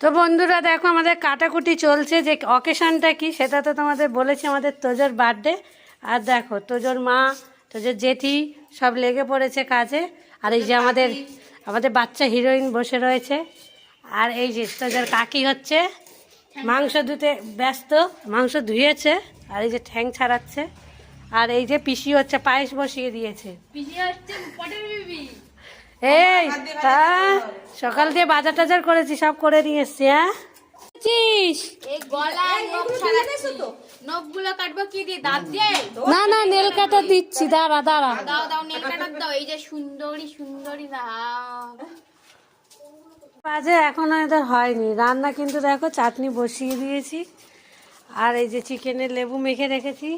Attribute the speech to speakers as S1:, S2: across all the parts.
S1: তো বন্ধুরা দেখো আমাদের কাটাকুটি চলছে, যে অকেশনটা কি সেটা তো তোমাদের বলেছি, আমাদের তোজোর বার্থডে। আর দেখো তোজোর মা, তোজোর জেঠি সব লেগে পড়েছে কাজে। আর এই যে আমাদের বাচ্চা হিরোইন বসে রয়েছে। আর এই যে তোজোর কাকি হচ্ছে মাংস ধুতে ব্যস্ত, মাংস ধুয়েছে আর এই যে ঠ্যাং ছাড়াচ্ছে। আর এই যে পিসি হচ্ছে পায়েস বসিয়ে দিয়েছে। এই সকাল দিয়ে বাজার টাজার করেছি, সব করে নিয়ে এসছি। হ্যাঁ না না নেল কাটা দিচ্ছি, দাঁড়া দাঁড়া
S2: দাও নেল কাটার দাও। এই যে সুন্দরী সুন্দরী দাও।
S1: বাজে এখনো এদের হয়নি রান্না, কিন্তু দেখো চাটনি বসিয়ে দিয়েছি। আর এই যে চিকেনের লেবু মেখে রেখেছি।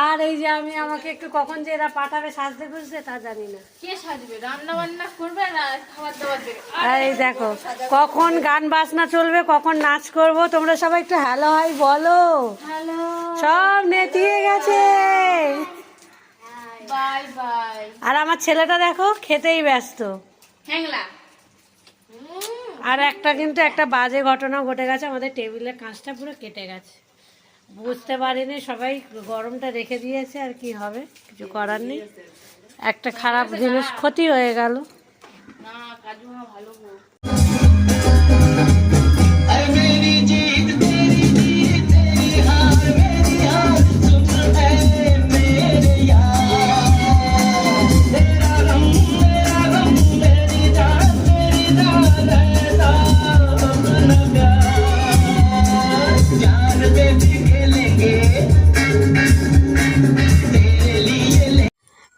S1: আর এই যে আমাকে একটু কখন যে এরা পাঠাবে সাজতে খুঁজতে তা জানি না।
S2: কে সাজবে? রান্না বান্না করবে না খাবার দাবার দেবে।
S1: আর এই দেখো কখন গান বাজনা চলবে, কখন নাচ করব। তোমরা সবাই একটু হ্যালো হাই বলো।
S2: হ্যালো,
S1: সব নেতিয়ে গেছে।
S2: Bye bye.
S1: আর আমার ছেলেটা দেখো খেতেই ব্যস্ত।
S2: হ্যাংলা।
S1: আর কিন্তু একটা বাজে ঘটনা ঘটে গেছে, আমাদের টেবিলের কাঁচটা পুরো কেটে গেছে। বুঝতে পারিনি, সবাই গরমটা রেখে দিয়েছে। আর কি হবে, কিছু করার নেই। একটা খারাপ জিনিস ক্ষতি হয়ে গেল।
S2: না কাজু ভালো গো।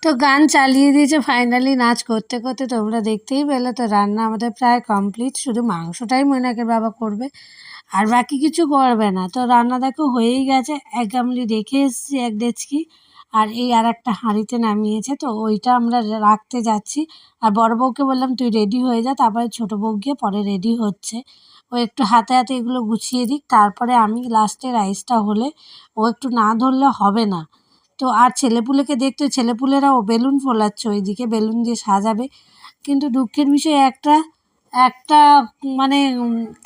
S1: তো গান চালিয়ে দিয়েছে ফাইনালি, নাচ করতে করতে তোমরা দেখতেই পেলে। তো রান্না আমাদের প্রায় কমপ্লিট, শুধু মাংসটাই ময়নাকের বাবা করবে আর বাকি কিছু করবে না। তো রান্না দেখো হয়েই গেছে, এক গামলি রেখে এসেছি, এক ডেচকি। আর এই আর একটা হাঁড়িতে নামিয়েছে, তো ওইটা আমরা রাখতে যাচ্ছি। আর বড় বউকে বললাম তুই রেডি হয়ে যা, তারপরে ছোটো বউ গিয়ে পরে রেডি হচ্ছে। ও একটু হাতে হাতে এগুলো গুছিয়ে দিক, তারপরে আমি লাস্টে রাইসটা হলে ও একটু না ধরলে হবে না। তো আর ছেলেপুলেকে দেখতে, ছেলেপুলেরাও বেলুন ফোলাচ্ছে, ওইদিকে বেলুন দিয়ে সাজাবে। কিন্তু দুঃখের বিষয় একটা মানে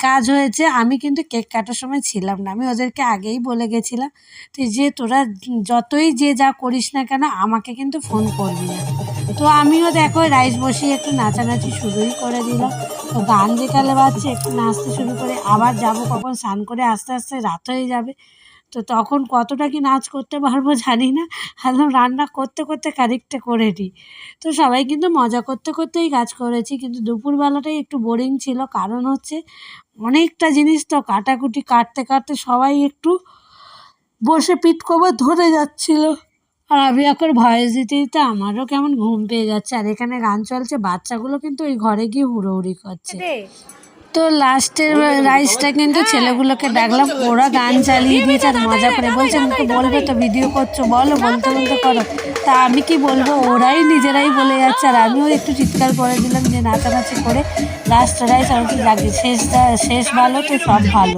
S1: কাজ হয়েছে, আমি কিন্তু কেক কাটার সময় ছিলাম না। আমি ওদেরকে আগেই বলে গেছিলাম তো যে তোরা যতই যে যা করিস না কেন আমাকে কিন্তু ফোন করবি না। তো আমিও দেখো রাইস বসিয়ে একটু নাচানাচি শুরুই করে দিলাম। তো গান যেকালে বাজছে একটু নাচতে শুরু করে, আবার যাব কখন, স্নান করে আস্তে আস্তে রাত হয়ে যাবে। তো তখন কতটা কি নাচ করতে পারবো জানি না। একদম রান্না করতে করতে খানিকটা করে নিই। তো সবাই কিন্তু মজা করতে করতেই কাজ করেছি, কিন্তু দুপুরবেলাটাই একটু বোরিং ছিল। কারণ হচ্ছে অনেকটা জিনিস তো কাটাকুটি কাটতে কাটতে সবাই একটু বসে পিঠ কোমর ধরে যাচ্ছিল। আর আমি এখন ভয়েস দিতে দিতে আমারও কেমন ঘুম পেয়ে যাচ্ছে। আর এখানে গান চলছে, বাচ্চাগুলো কিন্তু ওই ঘরে গিয়ে হুড়োহুড়ি করছে। তো লাস্টের রাইসটা কিন্তু ছেলেগুলোকে ডাকলাম, ওরা গান চালিয়ে দিয়েছে আর মজা করে বলছে আমাকে বলবে তো ভিডিও করছো, বলো, বলতে বলতে করো। তা আমি কি বলবো, ওরাই নিজেরাই বলে যাচ্ছে। আর আমিও একটু চিৎকার করে দিলাম যে নাচানাচি করে লাস্ট রাইস আমাকে লাগে শেষ ভালো তো সব ভালো।